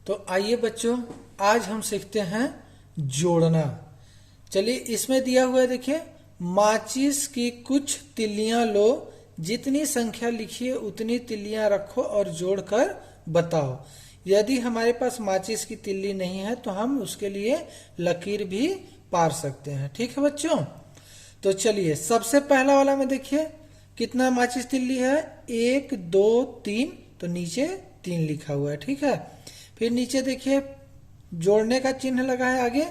तो आइए बच्चों, आज हम सीखते हैं जोड़ना। चलिए, इसमें दिया हुआ है, देखिए, माचिस की कुछ तिल्लियां लो, जितनी संख्या लिखी है उतनी तिल्लियां रखो और जोड़कर बताओ। यदि हमारे पास माचिस की तिल्ली नहीं है तो हम उसके लिए लकीर भी पार सकते हैं। ठीक है बच्चों, तो चलिए सबसे पहला वाला में देखिए कितना माचिस तिल्ली है, 1 2 3, तो नीचे 3 लिखा हुआ है। ठीक है, फिर नीचे देखिए जोड़ने का चिन्ह लगा है आगे,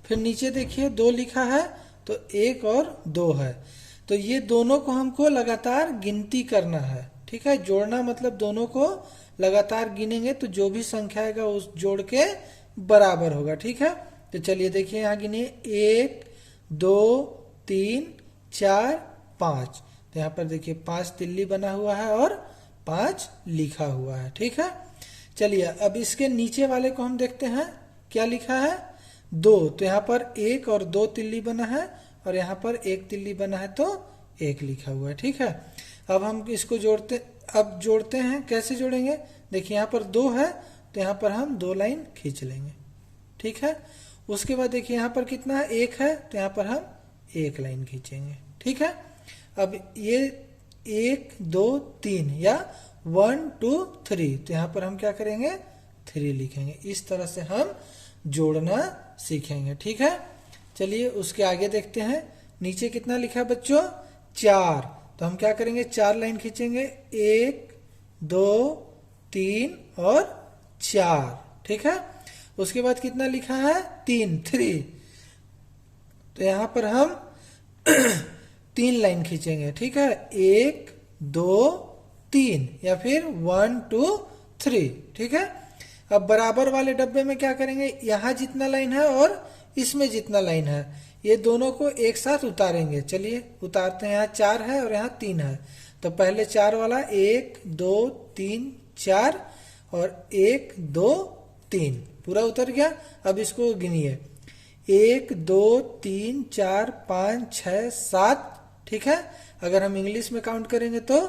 फिर नीचे देखिए 2 लिखा है, तो 1 और 2 है। तो ये दोनों को हमको लगातार गिनती करना है। ठीक है, जोड़ना मतलब दोनों को लगातार गिनेंगे तो जो भी संख्या आएगा उस जोड़ के बराबर होगा। ठीक है, तो चलिए देखिए यहाँ गिनिए, 1 2 3 4 5, तो यहाँ पर देखिए 5 तिल्ली बना हुआ है और 5 लिखा हुआ है। ठीक है, चलिए अब इसके नीचे वाले को हम देखते हैं क्या लिखा है, 2, तो यहाँ पर 1 और 2 तिल्ली बना है और यहाँ पर 1 तिल्ली बना है तो 1 लिखा हुआ है। ठीक है, अब हम इसको जोड़ते हैं। कैसे जोड़ेंगे, देखिए यहाँ पर 2 है तो यहाँ पर हम 2 लाइन खींच लेंगे। ठीक है, उसके बाद देखिए यहाँ पर कितना है, 1 है, तो यहाँ पर हम 1 लाइन खींचेंगे। ठीक है, अब ये 1 2 3 या 1 2 3, तो यहाँ पर हम क्या करेंगे, 3 लिखेंगे। इस तरह से हम जोड़ना सीखेंगे। ठीक है, चलिए उसके आगे देखते हैं, नीचे कितना लिखा है बच्चों, 4, तो हम क्या करेंगे, 4 लाइन खींचेंगे, 1 2 3 और 4। ठीक है, उसके बाद कितना लिखा है, 3, तो यहां पर हम 3 लाइन खींचेंगे। ठीक है, 1 2 3 या फिर 1 2 3। ठीक है, अब बराबर वाले डब्बे में क्या करेंगे, यहाँ जितना लाइन है और इसमें जितना लाइन है ये दोनों को एक साथ उतारेंगे। चलिए उतारते हैं, यहाँ 4 है और यहाँ 3 है, तो पहले 4 वाला 1 2 3 4 और 1 2 3 पूरा उतर गया। अब इसको गिनिए, 1 2 3 4 5 6 7। ठीक है, अगर हम इंग्लिश में काउंट करेंगे तो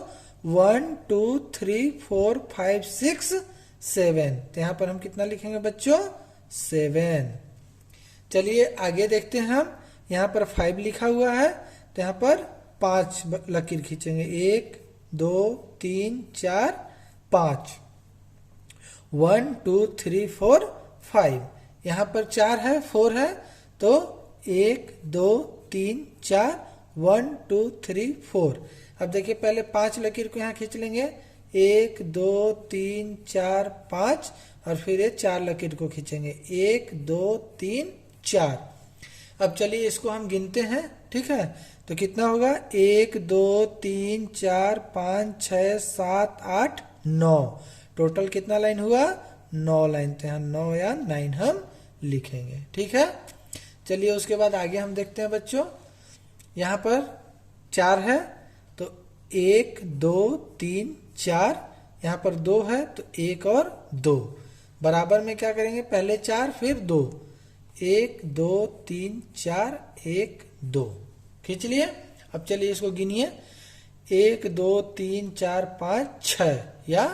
1 2 3 4 5 6 7, तो यहाँ पर हम कितना लिखेंगे बच्चों, 7। चलिए आगे देखते हैं हम, यहाँ पर 5 लिखा हुआ है तो यहाँ पर 5 लकीर खींचेंगे, 1 2 3 4 5, 1 2 3 4 5, यहाँ पर 4 है 4 है, तो 1 2 3 4 1 2 3 4। अब देखिए पहले 5 लकीर को यहाँ खींच लेंगे, 1 2 3 4 5, और फिर ये 4 लकीर को खींचेंगे, 1 2 3 4। अब चलिए इसको हम गिनते हैं। ठीक है, तो कितना होगा, 1 2 3 4 5 6 7 8 9, टोटल कितना लाइन हुआ, 9 लाइन, तो यहाँ 9 या 9 हम लिखेंगे। ठीक है, चलिए उसके बाद आगे हम देखते हैं बच्चों, यहाँ पर 4 है तो 1 2 3 4, यहाँ पर 2 है तो 1 और 2, बराबर में क्या करेंगे, पहले 4 फिर 2, 1 2 3 4 1 2 खींच लिए। अब चलिए इसको गिनिए, 1 2 3 4 5 6 या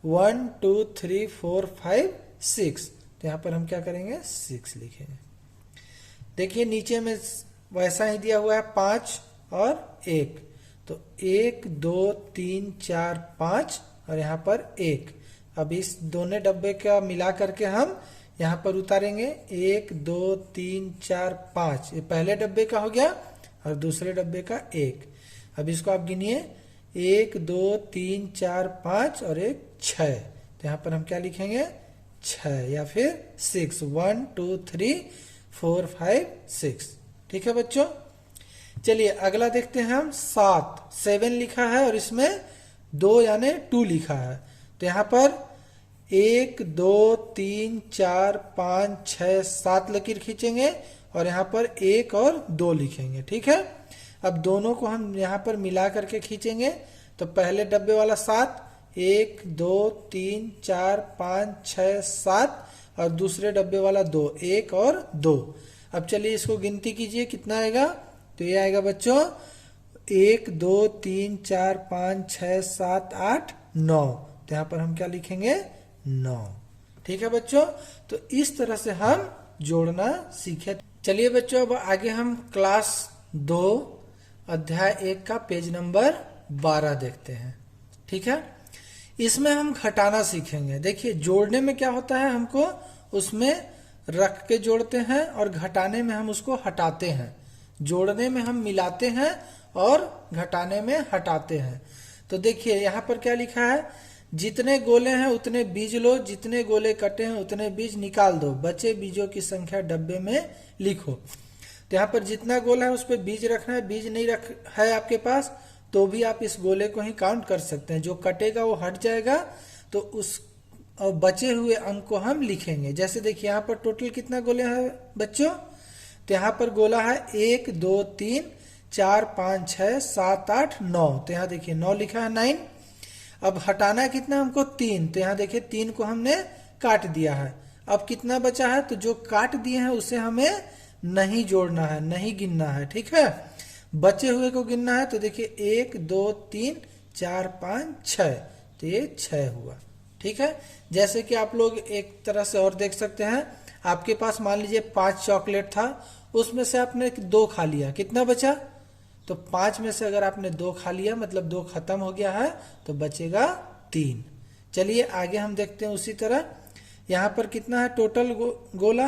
1 2 3 4 5 6, तो यहाँ पर हम क्या करेंगे, 6 लिखेंगे। देखिए नीचे में वैसा ही दिया हुआ है, 5 और 1, तो 1 2 3 4 5 और यहाँ पर 1। अब इस दोनों डब्बे का मिला करके हम यहाँ पर उतारेंगे, 1 2 3 4 5, ये पहले डब्बे का हो गया और दूसरे डब्बे का 1। अब इसको आप गिनिए, 1 2 3 4 5 और 1 6, तो यहाँ पर हम क्या लिखेंगे, 6 या फिर 6, 1 2 3 4 5 6। ठीक है बच्चों, चलिए अगला देखते हैं हम, 7 लिखा है और इसमें 2 यानी 2 लिखा है, तो यहाँ पर 1 2 3 4 5 6 7 लकीर खींचेंगे और यहाँ पर 1 और 2 लिखेंगे। ठीक है, अब दोनों को हम यहाँ पर मिला करके खींचेंगे, तो पहले डब्बे वाला 7, 1 2 3 4 5 6 7, और दूसरे डब्बे वाला 2, 1 और 2। अब चलिए इसको गिनती कीजिए, कितना आएगा, तो ये आएगा बच्चों 1 2 3 4 5 6 7 8 9, तो यहाँ पर हम क्या लिखेंगे, 9। ठीक है बच्चों, तो इस तरह से हम जोड़ना सीखे। चलिए बच्चों, अब आगे हम क्लास 2 अध्याय 1 का पेज नंबर 12 देखते हैं। ठीक है, इसमें हम घटाना सीखेंगे। देखिए जोड़ने में क्या होता है, हमको उसमें रख के जोड़ते हैं और घटाने में हम उसको हटाते हैं। जोड़ने में हम मिलाते हैं और घटाने में हटाते हैं। तो देखिए यहाँ पर क्या लिखा है, जितने गोले हैं उतने बीज लो, जितने गोले कटे हैं उतने बीज निकाल दो, बचे बीजों की संख्या डब्बे में लिखो। तो यहाँ पर जितना गोला है उस पर बीज रखना है। बीज नहीं रख है आपके पास तो भी आप इस गोले को ही काउंट कर सकते हैं। जो कटेगा वो हट जाएगा, तो उस और बचे हुए अंक को हम लिखेंगे। जैसे देखिए यहाँ पर टोटल कितना गोले हैं बच्चों, तो यहाँ पर गोला है 1 2 3 4 5 6 7 8 9। तो यहाँ देखिए 9 लिखा है 9। अब हटाना है कितना हमको 3, तो यहाँ देखिए 3 को हमने काट दिया है। अब कितना बचा है, तो जो काट दिए हैं उसे हमें नहीं जोड़ना है, नहीं गिनना है। ठीक है, बचे हुए को गिनना है। तो देखिए 1 2 3 4 5 6, तो ये 6 हुआ। ठीक है, जैसे कि आप लोग एक तरह से और देख सकते हैं, आपके पास मान लीजिए 5 चॉकलेट था, उसमें से आपने 2 खा लिया, कितना बचा, तो 5 में से अगर आपने 2 खा लिया मतलब 2 खत्म हो गया है, तो बचेगा 3। चलिए आगे हम देखते हैं। उसी तरह यहाँ पर कितना है टोटल गोला,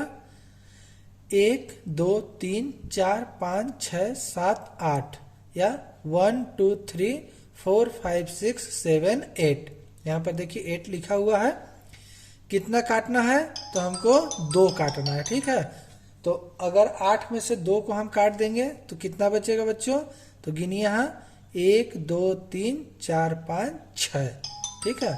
1 2 3 4 5 6 7 8, या 1 2 3 4 5 6 7 8। यहाँ पर देखिए 8 लिखा हुआ है। कितना काटना है, तो हमको 2 काटना है। ठीक है, तो अगर 8 में से 2 को हम काट देंगे तो कितना बचेगा बच्चों, तो गिनिए यहाँ 1 2 3 4 5 6। ठीक है,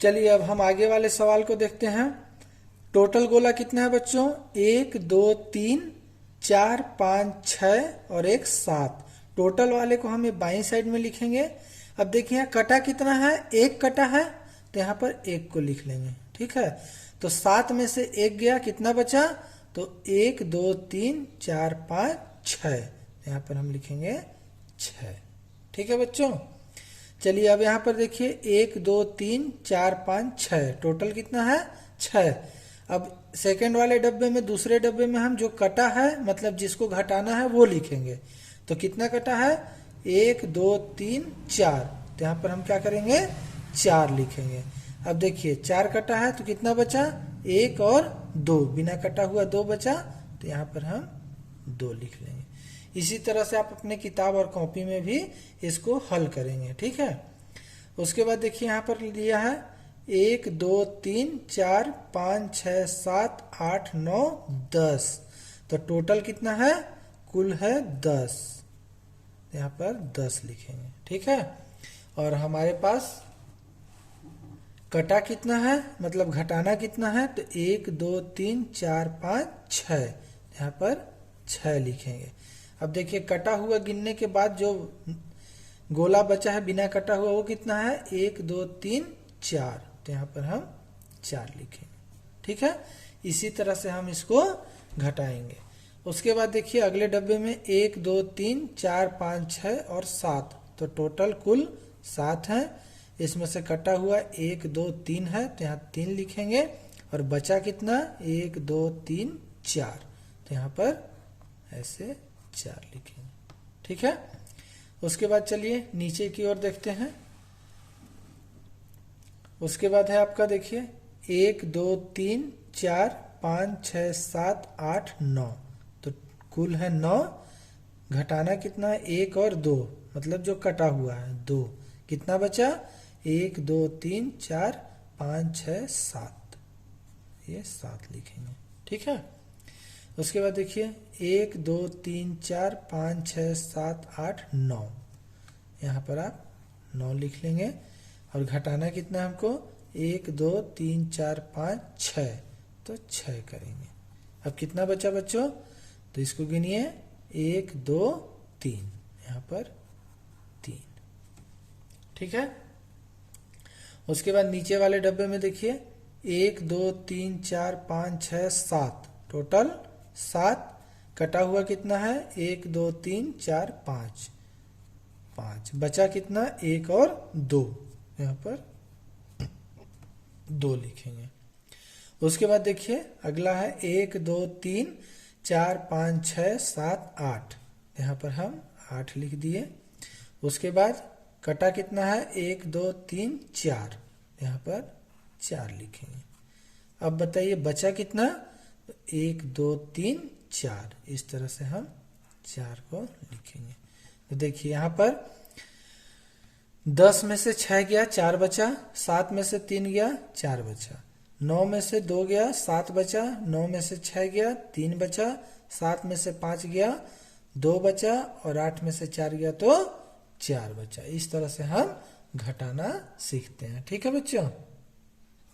चलिए अब हम आगे वाले सवाल को देखते हैं। टोटल गोला कितना है बच्चों, 1 2 3 4 5 6 और 1 7। टोटल वाले को हम ये बाईं साइड में लिखेंगे। अब देखिए यहाँ कटा कितना है, 1 कटा है, तो यहाँ पर 1 को लिख लेंगे। ठीक है, तो 7 में से 1 गया, कितना बचा, तो 1 2 3 4 5 6, यहाँ पर हम लिखेंगे 6। ठीक है बच्चों, चलिए अब यहाँ पर देखिए 1 2 3 4 5 6, टोटल कितना है 6। अब सेकंड वाले डब्बे में, दूसरे डब्बे में हम जो कटा है मतलब जिसको घटाना है वो लिखेंगे। तो कितना कटा है, 1 2 3 4, तो यहाँ पर हम क्या करेंगे 4 लिखेंगे। अब देखिए 4 कटा है तो कितना बचा, 1 और 2, बिना कटा हुआ 2 बचा, तो यहाँ पर हम 2 लिख लेंगे। इसी तरह से आप अपने किताब और कॉपी में भी इसको हल करेंगे। ठीक है, उसके बाद देखिए यहाँ पर लिया है 1 2 3 4 5 6 7 8 9 10, तो टोटल कितना है, कुल है 10, यहाँ पर 10 लिखेंगे। ठीक है, और हमारे पास कटा कितना है मतलब घटाना कितना है, तो 1 2 3 4 5 6, यहाँ पर 6 लिखेंगे। अब देखिए कटा हुआ गिनने के बाद जो गोला बचा है बिना कटा हुआ वो कितना है, 1 2 3 4, तो यहाँ पर हम 4 लिखेंगे। ठीक है, इसी तरह से हम इसको घटाएंगे। उसके बाद देखिए अगले डब्बे में 1 2 3 4 5 6 और 7, तो टोटल कुल 7 है। इसमें से कटा हुआ 1 2 3 है, तो यहाँ 3 लिखेंगे, और बचा कितना 1 2 3 4, तो यहाँ पर ऐसे 4 लिखेंगे। ठीक है, उसके बाद चलिए नीचे की ओर देखते हैं। उसके बाद है आपका देखिए 1 2 3 4 5 6 7 8 9, तो कुल है 9, घटाना कितना है 1 और 2, मतलब जो कटा हुआ है 2, कितना बचा 1 2 3 4 5 6 7, ये 7 लिखेंगे। ठीक है, उसके बाद देखिए 1 2 3 4 5 6 7 8 9, यहाँ पर आप 9 लिख लेंगे, और घटाना कितना हमको 1 2 3 4 5 6, तो 6 करेंगे। अब कितना बचा बच्चों, तो इसको गिनिए 1 2 3, यहाँ पर 3। ठीक है, उसके बाद नीचे वाले डब्बे में देखिए 1 2 3 4 5 6 7, टोटल 7, कटा हुआ कितना है 1 2 3 4 5, बचा कितना 1 और 2, यहाँ पर 2 लिखेंगे। उसके बाद देखिए अगला है 1 2 3 4 5 6 7 8, यहाँ पर हम 8 लिख दिए। उसके बाद कटा कितना है 1 2 3 4, यहाँ पर 4 लिखेंगे। अब बताइए बचा कितना, 1 2 3 4, इस तरह से हम 4 को लिखेंगे। तो देखिए यहाँ पर 10 में से 6 गया 4 बचा, 7 में से 3 गया 4 बचा, 9 में से 2 गया 7 बचा, 9 में से 6 गया 3 बचा, 7 में से 5 गया 2 बचा और 8 में से 4 गया तो 4 बचा। इस तरह से हम घटाना सीखते हैं। ठीक है बच्चों।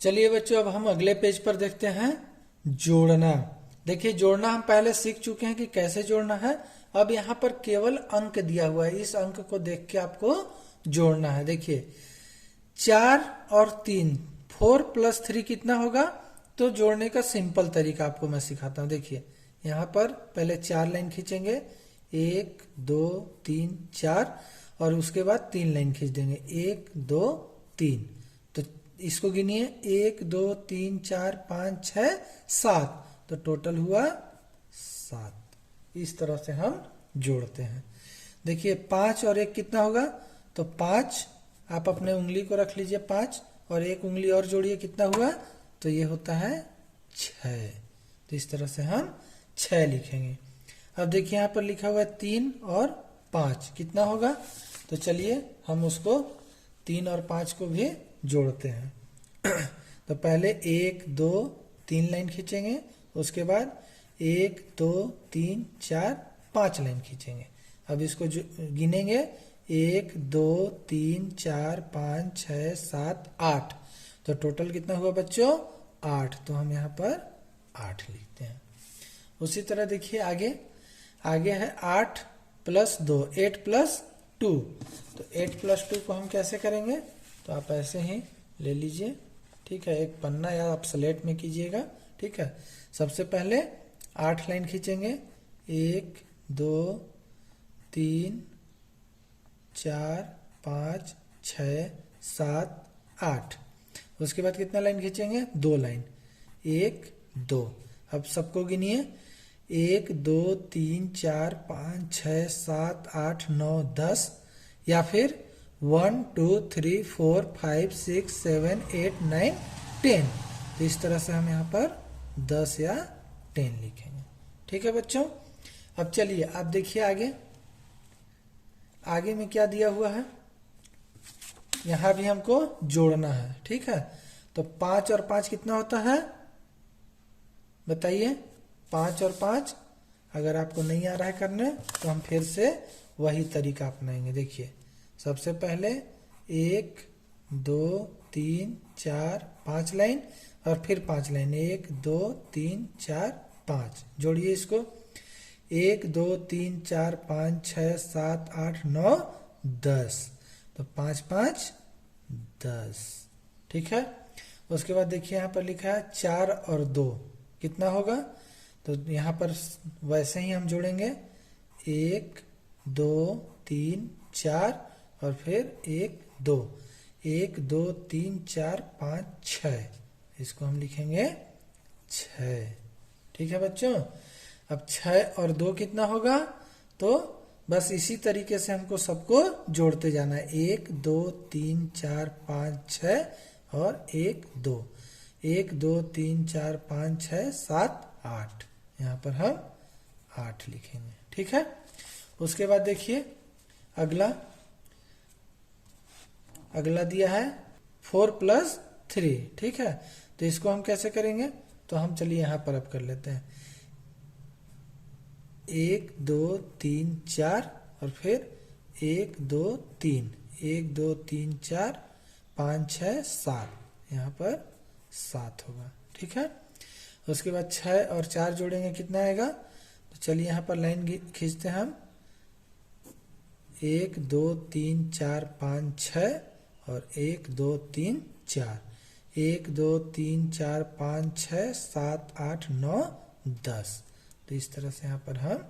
चलिए बच्चों अब हम अगले पेज पर देखते हैं जोड़ना। देखिए जोड़ना हम पहले सीख चुके हैं कि कैसे जोड़ना है। अब यहाँ पर केवल अंक दिया हुआ है, इस अंक को देख के आपको जोड़ना है। देखिए 4 और 3, 4 + 3 कितना होगा, तो जोड़ने का सिंपल तरीका आपको मैं सिखाता हूँ। देखिए यहाँ पर पहले 4 लाइन खींचेंगे, 1 2 3 4, और उसके बाद 3 लाइन खींच देंगे, 1 2 3। तो इसको गिनिए 1 2 3 4 5 6 7, तो टोटल हुआ 7। इस तरह से हम जोड़ते हैं। देखिए 5 और 1 कितना होगा, तो 5, आप अपने उंगली को रख लीजिए 5, और 1 उंगली और जोड़िए, कितना हुआ, तो ये होता है 6। तो इस तरह से हम 6 लिखेंगे। अब देखिए यहाँ पर लिखा हुआ है 3 और 5, कितना होगा, तो चलिए हम उसको 3 और 5 को भी जोड़ते हैं। तो पहले 1 2 3 लाइन खींचेंगे, उसके बाद 1 2 3 4 5 लाइन खींचेंगे। अब इसको गिनेंगे, 1 2 3 4 5 6 7 8, तो टोटल कितना हुआ बच्चों, 8। तो हम यहाँ पर 8 लिखते हैं। उसी तरह देखिए आगे है 8 + 2, 8 + 2। तो 8 + 2 को हम कैसे करेंगे, तो आप ऐसे ही ले लीजिए, ठीक है, एक पन्ना या आप स्लेट में कीजिएगा। ठीक है, सबसे पहले 8 लाइन खींचेंगे, 1 2 3 4 5 6 7 8। उसके बाद कितना लाइन खींचेंगे, 2 लाइन, 1 2। अब सबको गिनिए, 1 2 3 4 5 6 7 8 9 10, या फिर 1 2 3 4 5 6 7 8 9 10। तो इस तरह से हम यहाँ पर 10 या 10 लिखेंगे। ठीक है बच्चों। अब चलिए आप देखिए आगे में क्या दिया हुआ है, यहाँ भी हमको जोड़ना है। ठीक है, तो 5 और 5 कितना होता है, बताइए। 5 और 5 अगर आपको नहीं आ रहा है करने, तो हम फिर से वही तरीका अपनाएंगे। देखिए सबसे पहले 1 2 3 4 5 लाइन, और फिर 5 लाइन, 1 2 3 4 5, जोड़िए इसको, 1 2 3 4 5 6 7 8 9 10, तो 5 5 10। ठीक है, उसके बाद देखिए यहाँ पर लिखा है 4 और 2 कितना होगा, तो यहाँ पर वैसे ही हम जोड़ेंगे, 1 2 3 4, और फिर 1 2 1 2 3 4 5 6, इसको हम लिखेंगे 6। ठीक है बच्चों। अब 6 और 2 कितना होगा, तो बस इसी तरीके से हमको सबको जोड़ते जाना है, 1 2 3 4 5 6 और 1 2 1 2 3 4 5 6 7 8, यहाँ पर हम 8 लिखेंगे। ठीक है, उसके बाद देखिए अगला दिया है 4 + 3। ठीक है, तो इसको हम कैसे करेंगे, तो हम चलिए यहाँ पर अब कर लेते हैं, 1 2 3 4, और फिर 1 2 3 1 2 3 4 5 6 7, यहाँ पर 7 होगा। ठीक है, उसके बाद 6 और 4 जोड़ेंगे, कितना आएगा, तो चलिए यहाँ पर लाइन खींचते हैं हम, 1 2 3 4 5 6, और 1 2 3 4, 1 2 3 4 5 6 7 8 9 10। तो इस तरह से यहाँ पर हम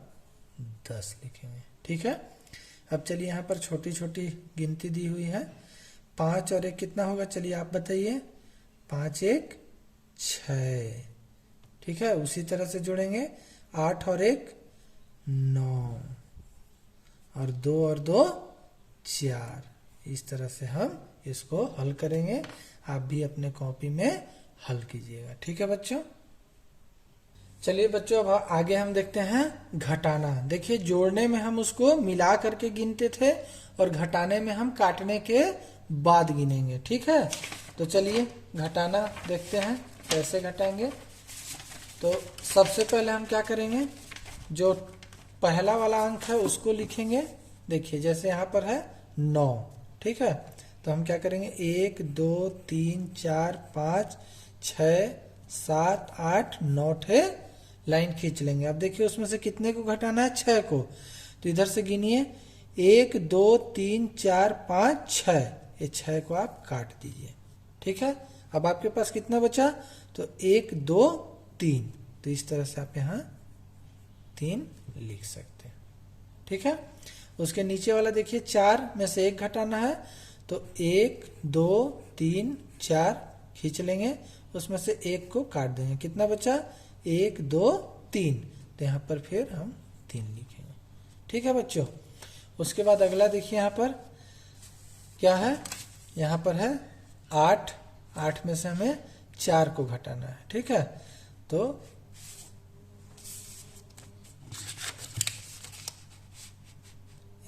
10 लिखेंगे। ठीक है, अब चलिए यहाँ पर छोटी छोटी गिनती दी हुई है, 5 और 1 कितना होगा, चलिए आप बताइए। 5 1 6, ठीक है। उसी तरह से जोड़ेंगे 8 और 1 9 और 2 और 2 4। इस तरह से हम इसको हल करेंगे। आप भी अपने कॉपी में हल कीजिएगा, ठीक है बच्चों। चलिए बच्चों अब आगे हम देखते हैं घटाना। देखिए जोड़ने में हम उसको मिला करके गिनते थे और घटाने में हम काटने के बाद गिनेंगे, ठीक है। तो चलिए घटाना देखते हैं कैसे घटाएंगे। तो सबसे पहले हम क्या करेंगे, जो पहला वाला अंक है उसको लिखेंगे। देखिए जैसे यहाँ पर है 9, ठीक है। तो हम क्या करेंगे 1 2 3 4 5 6 7 8 9 ठे लाइन खींच लेंगे। अब देखिए उसमें से कितने को घटाना है, 6 को। तो इधर से गिनिए 1 2 3 4 5 6, ये 6 को आप काट दीजिए, ठीक है। अब आपके पास कितना बचा, तो 1 2 3। तो इस तरह से आप यहाँ 3 लिख सकते हैं, ठीक है। उसके नीचे वाला देखिए 4 में से 1 घटाना है, तो 1 2 3 4 खींच लेंगे, उसमें से 1 को काट देंगे। कितना बचा, 1 2 3। तो यहाँ पर फिर हम 3 लिखेंगे, ठीक है बच्चों। उसके बाद अगला देखिए यहाँ पर क्या है, यहाँ पर है 8। 8 में से हमें 4 को घटाना है, ठीक है। तो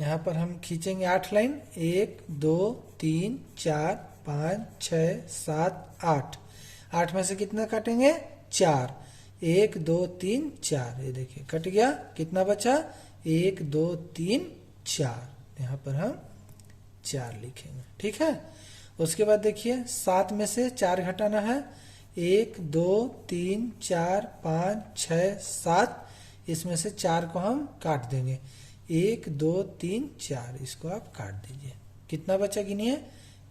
यहाँ पर हम खींचेंगे 8 लाइन, 1 2 3 4 5 6 7 8। 8 में से कितना काटेंगे, 4। 1 2 3 4, ये देखिए कट गया। कितना बचा, 1 2 3 4। यहाँ पर हम 4 लिखेंगे, ठीक है। उसके बाद देखिए 7 में से 4 घटाना है, 1 2 3 4 5 6 7। इसमें से 4 को हम काट देंगे, 1 2 3 4। इसको आप काट दीजिए। कितना बचा गिनिए,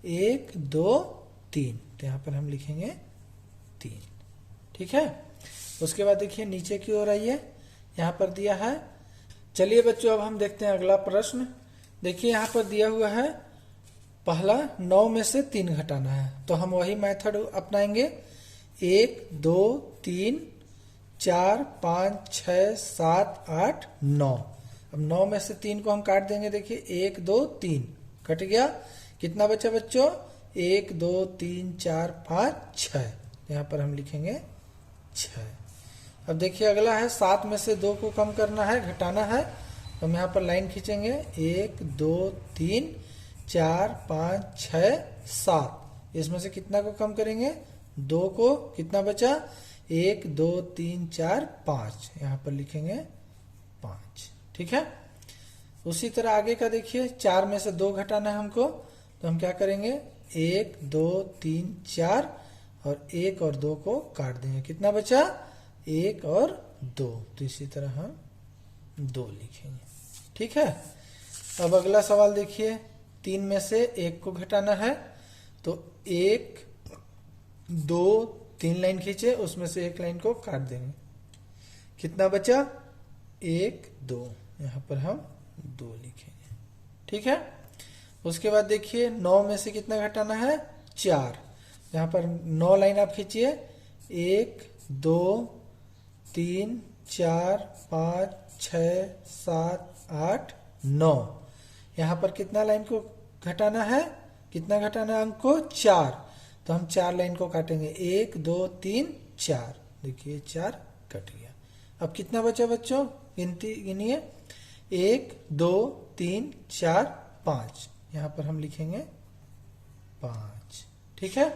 1 2 3। तो यहाँ पर हम लिखेंगे 3, ठीक है। उसके बाद देखिए नीचे की ओर आइए, यहाँ पर दिया है। चलिए बच्चों अब हम देखते हैं अगला प्रश्न। देखिए यहाँ पर दिया हुआ है पहला 9 में से 3 घटाना है, तो हम वही मेथड अपनाएंगे। 1 2 3 4 5 6 7 8 9। अब 9 में से 3 को हम काट देंगे। देखिए 1 2 3 कट गया। कितना बचा बच्चों, 1 2 3 4 5 6। यहाँ पर हम लिखेंगे 6। अब देखिए अगला है 7 में से 2 को कम करना है, घटाना है। तो हम यहाँ पर लाइन खींचेंगे, 1 2 3 4 5 6 7। इसमें से कितना को कम करेंगे, 2 को। कितना बचा, 1 2 3 4 5। यहाँ पर लिखेंगे 5, ठीक है। उसी तरह आगे का देखिए 4 में से 2 घटाना है हमको, तो हम क्या करेंगे, 1 2 3 4 और 1 और 2 को काट देंगे। कितना बचा, 1 और 2। तो इसी तरह हम 2 लिखेंगे, ठीक है। अब अगला सवाल देखिए 3 में से 1 को घटाना है, तो 1 2 3 लाइन खींचे, उसमें से 1 लाइन को काट देंगे। कितना बचा, 1 2। यहाँ पर हम 2 लिखेंगे, ठीक है। उसके बाद देखिए 9 में से कितना घटाना है, 4। यहाँ पर 9 लाइन आप खींचिए, 1 2 3 4 5 6 7 8 9। यहाँ पर कितना लाइन को घटाना है, कितना घटाना है अंक को, 4। तो हम 4 लाइन को काटेंगे, 1 2 3 4। देखिए 4 कट गया। अब कितना बचा बच्चों, गिनती गिनिए, 1 2 3 4 5। यहाँ पर हम लिखेंगे 5, ठीक है।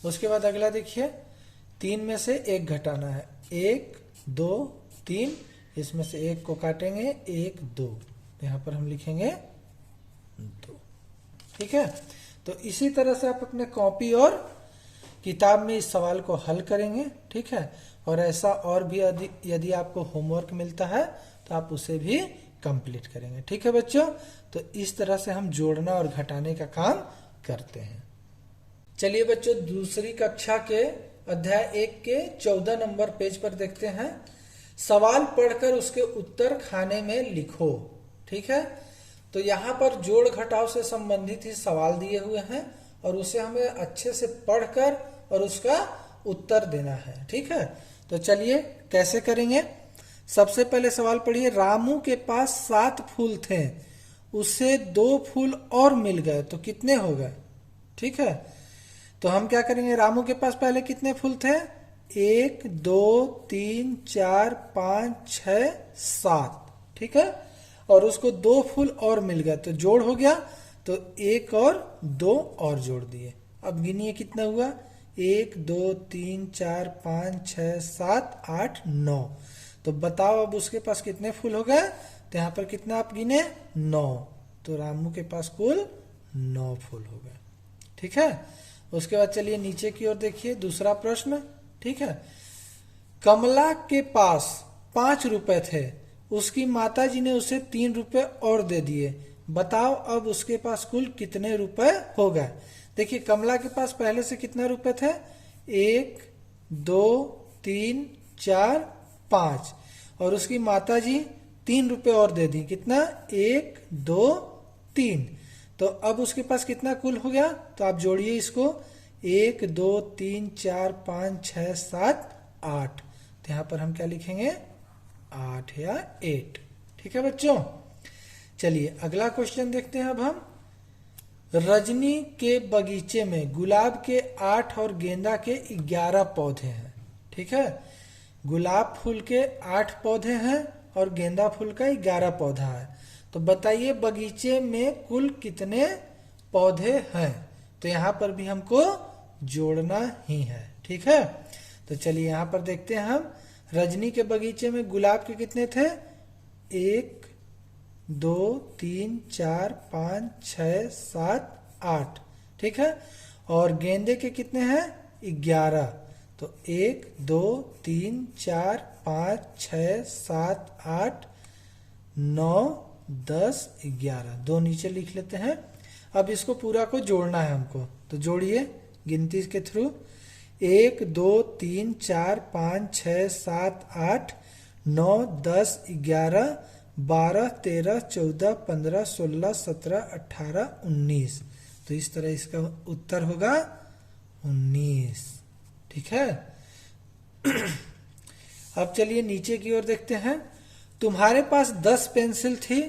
उसके बाद अगला देखिए 3 में से 1 घटाना है, 1 2 3। इसमें से 1 को काटेंगे, 1 2। यहाँ पर हम लिखेंगे 2, ठीक है। तो इसी तरह से आप अपने कॉपी और किताब में इस सवाल को हल करेंगे, ठीक है। और ऐसा और भी यदि आपको होमवर्क मिलता है तो आप उसे भी कंप्लीट करेंगे, ठीक है बच्चों। तो इस तरह से हम जोड़ना और घटाने का काम करते हैं। चलिए बच्चों दूसरी कक्षा के अध्याय 1 के 14 नंबर पेज पर देखते हैं। सवाल पढ़कर उसके उत्तर खाने में लिखो, ठीक है। तो यहाँ पर जोड़ घटाव से संबंधित ही सवाल दिए हुए हैं और उसे हमें अच्छे से पढ़कर और उसका उत्तर देना है। ठीक है, तो चलिए कैसे करेंगे। सबसे पहले सवाल पढ़िए, रामू के पास 7 फूल थे, उसे 2 फूल और मिल गए तो कितने हो गए। ठीक है, तो हम क्या करेंगे, रामू के पास पहले कितने फूल थे, 1 2 3 4 5 6 7। ठीक है, और उसको 2 फूल और मिल गए तो जोड़ हो गया, तो 1 और 2 और जोड़ दिए। अब गिनिए कितना हुआ, 1 2 3 4 5 6 7 8 9। तो बताओ अब उसके पास कितने फूल हो गए, तो यहाँ पर कितना आप गिने, 9। तो रामू के पास कुल 9 फूल हो गए। ठीक है, उसके बाद चलिए नीचे की ओर देखिए, दूसरा प्रश्न। ठीक है, कमला के पास 5 रुपए थे, उसकी माताजी ने उसे 3 रुपए और दे दिए, बताओ अब उसके पास कुल कितने रुपए हो गए। देखिए कमला के पास पहले से कितने रुपए थे, 1 2 3 4 5, और उसकी माताजी 3 रुपए और दे दी, कितना, 1 2 3। तो अब उसके पास कितना कुल हो गया, तो आप जोड़िए इसको, 1 2 3 4 5 6 7 8। तो यहाँ पर हम क्या लिखेंगे, 8 या 8। ठीक है बच्चों, चलिए अगला क्वेश्चन देखते हैं। अब हम, रजनी के बगीचे में गुलाब के 8 और गेंदा के 11 पौधे हैं। ठीक है, गुलाब फूल के 8 पौधे हैं और गेंदा फूल का 11 पौधा है, तो बताइए बगीचे में कुल कितने पौधे हैं। तो यहाँ पर भी हमको जोड़ना ही है। ठीक है, तो चलिए यहाँ पर देखते हैं हम, रजनी के बगीचे में गुलाब के कितने थे, 1 2 3 4 5 6 7 8। ठीक है, और गेंदे के कितने हैं, 11। तो 1 2 3 4 5 6 7 8 9 10 11, 2 नीचे लिख लेते हैं। अब इसको पूरा को जोड़ना है हमको, तो जोड़िए गिनती के थ्रू, 1 2 3 4 5 6 7 8 9 10 11 12 13 14 15 16 17 18 19। तो इस तरह इसका उत्तर होगा 19। ठीक है, अब चलिए नीचे की ओर देखते हैं। तुम्हारे पास 10 पेंसिल थी,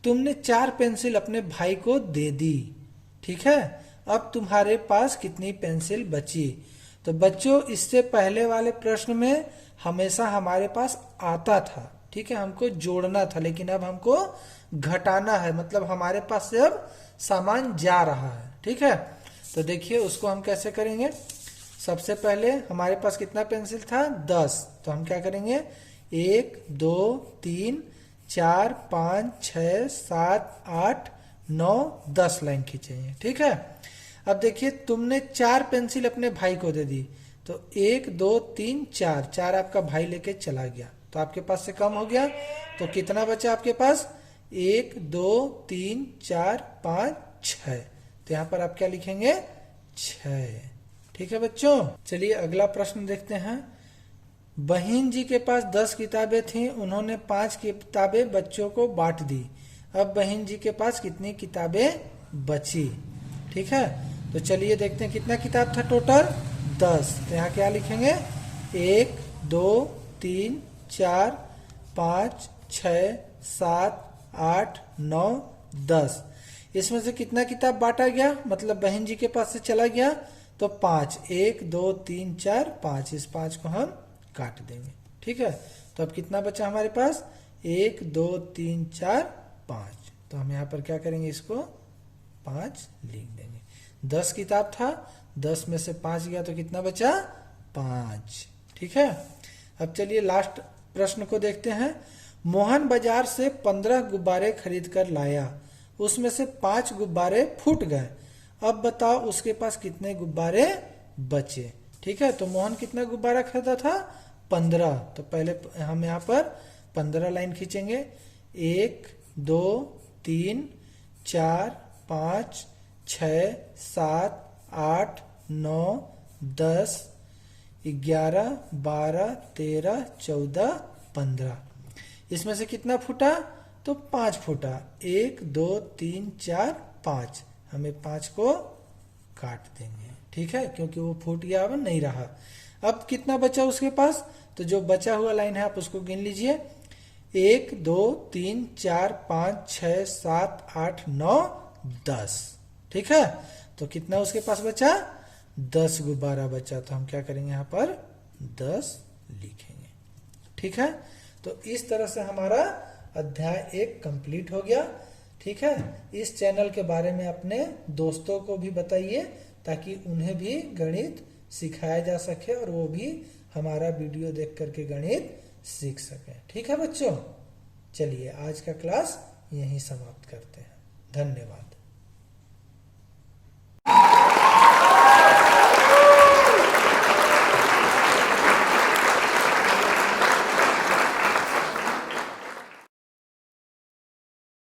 तुमने 4 पेंसिल अपने भाई को दे दी। ठीक है, अब तुम्हारे पास कितनी पेंसिल बची। तो बच्चों इससे पहले वाले प्रश्न में हमेशा हमारे पास आता था, ठीक है, हमको जोड़ना था, लेकिन अब हमको घटाना है, मतलब हमारे पास से अब सामान जा रहा है। ठीक है, तो देखिए उसको हम कैसे करेंगे। सबसे पहले हमारे पास कितना पेंसिल था, 10। तो हम क्या करेंगे, 1 2 3 4 5 6 7 8 9 10 लाइन खींचेंगे। ठीक है, अब देखिए तुमने 4 पेंसिल अपने भाई को दे दी, तो 1 2 3 4, 4 आपका भाई लेके चला गया, तो आपके पास से कम हो गया, तो कितना बचा आपके पास, 1 2 3 4 5 6। तो यहाँ पर आप क्या लिखेंगे, 6। ठीक है बच्चों, चलिए अगला प्रश्न देखते हैं। बहन जी के पास 10 किताबें थीं, उन्होंने 5 किताबें बच्चों को बांट दी, अब बहन जी के पास कितनी किताबें बची। ठीक है, तो चलिए देखते हैं कितना किताब था टोटल, 10। तो यहाँ क्या लिखेंगे, 1 2 3 4 5 6 7 8 9 10। इसमें से कितना किताब बांटा गया, मतलब बहन जी के पास से चला गया, तो 5, 1 2 3 4 5, इस 5 को हम काट देंगे। ठीक है, तो अब कितना बचा हमारे पास, 1 2 3 4 5। तो हम यहाँ पर क्या करेंगे, इसको 5 लिख देंगे। 10 किताब था, 10 में से 5 गया तो कितना बचा, 5। ठीक है, अब चलिए लास्ट प्रश्न को देखते हैं। मोहन बाजार से 15 गुब्बारे खरीद कर लाया, उसमें से 5 गुब्बारे फूट गए, अब बताओ उसके पास कितने गुब्बारे बचे। ठीक है, तो मोहन कितना गुब्बारा खरीदा था, 15। तो पहले हम यहाँ पर 15 लाइन खींचेंगे, 1 2 3 4 5 6 7 8 9 10 11 12 13 14 15। इसमें से कितना फूटा, तो 5 फूटा, 1 2 3 4 5। हमें 5 को काट देंगे, ठीक है, क्योंकि वो फूट गया, अब नहीं रहा। अब कितना बचा उसके पास, तो जो बचा हुआ लाइन है आप उसको गिन लीजिए, 1 2 3 4 5 6 7 8 9 10, ठीक है। तो कितना उसके पास बचा, 10 गुब्बारा बचा, तो हम क्या करेंगे यहाँ पर 10 लिखेंगे, ठीक है। तो इस तरह से हमारा अध्याय 1 कंप्लीट हो गया, ठीक है। इस चैनल के बारे में अपने दोस्तों को भी बताइए ताकि उन्हें भी गणित सिखाया जा सके और वो भी हमारा वीडियो देख करके गणित सीख सके, ठीक है बच्चों। चलिए आज का क्लास यहीं समाप्त करते हैं, धन्यवाद।